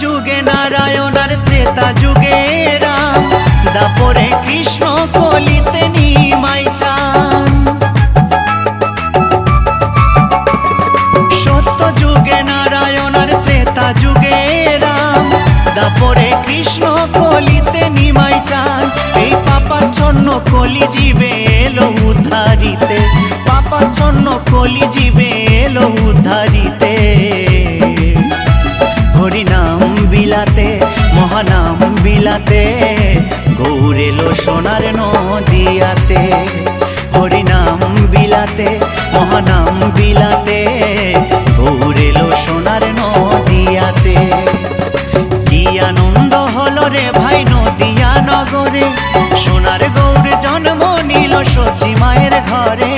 যুগে নারায়ণ আর ত্রেতা যুগে রাম, দাপরে কৃষ্ণ কলিতে নিমাই চান। সত্য যুগে নারায়ণ আর ত্রেতা যুগে রাম, দাপরে কৃষ্ণ কলিতে নিমাই চান। এই পাপাচ্ছন্ন কলি জীবে এলো উদ্ধারিতে, পাপাচ্ছন্ন কলি জীবে এলো উদ্ধারিতে। হরিনাম বিলাতে মহানাম বিলাতে, গৌর এলো সোনার নদিয়াতে। হরিনাম বিলাতে মহানাম বিলাতে, গৌর এলো সোনার নদিয়াতে। কি আনন্দ হলো রে ভাই নদিয়া নগরে, সোনার গৌর জন্ম নিল সচি মায়ের ঘরে।